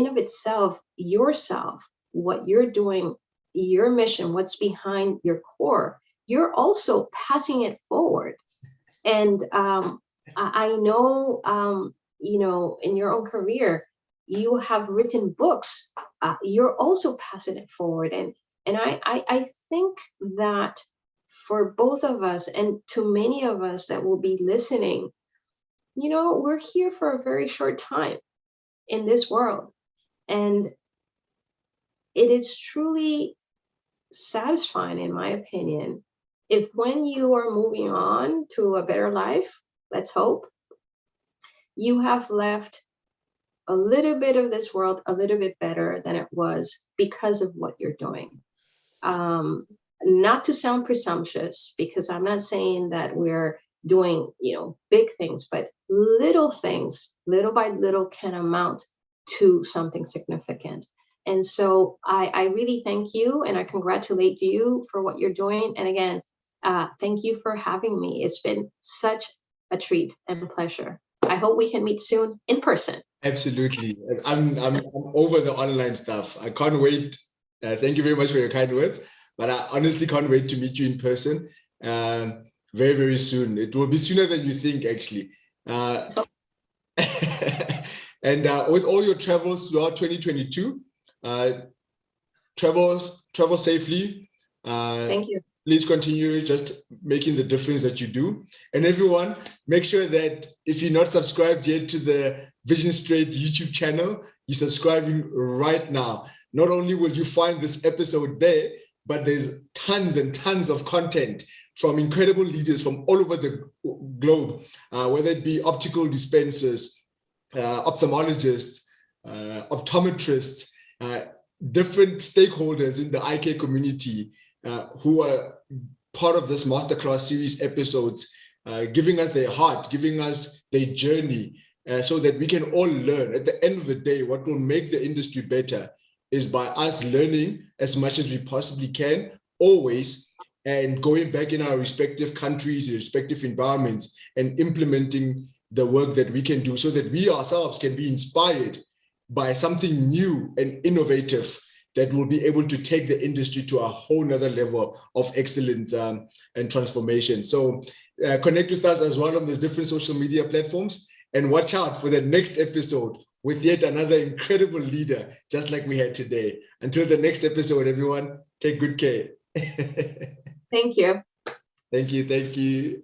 of itself, yourself, what you're doing your mission, what's behind your core, you're also passing it forward. And I know, you know, in your own career, you have written books. You're also passing it forward. And I think that for both of us and to many of us that will be listening, you know, we're here for a very short time in this world. And it is truly satisfying, in my opinion, if when you are moving on to a better life, let's hope, you have left a little bit of this world a little bit better than it was because of what you're doing. Not to sound presumptuous, because I'm not saying that we're doing, you know, big things, but little things, little by little, can amount to something significant. And so I really thank you, and I congratulate you for what you're doing. And again, thank you for having me. It's been such a treat and pleasure. I hope we can meet soon in person. Absolutely. I'm over the online stuff. I can't wait. Thank you very much for your kind words, but I honestly can't wait to meet you in person very, very soon. It will be sooner than you think, actually. And with all your travels throughout 2022, travel safely. Thank you. Please continue just making the difference that you do. And everyone, make sure that if you're not subscribed yet to the Vision Straight YouTube channel, you're subscribing right now. Not only will you find this episode there, but there's tons and tons of content from incredible leaders from all over the globe, whether it be optical dispensers, ophthalmologists, optometrists, different stakeholders in the eye care community who are part of this masterclass series episodes, giving us their heart, giving us their journey, so that we can all learn. At the end of the day, what will make the industry better is by us learning as much as we possibly can, always, and going back in our respective countries, respective environments, and implementing the work that we can do so that we ourselves can be inspired by something new and innovative that will be able to take the industry to a whole nother level of excellence and transformation. So connect with us as well on these different social media platforms, and watch out for the next episode with yet another incredible leader, just like we had today. Until the next episode, everyone, take good care. Thank you. Thank you. Thank you.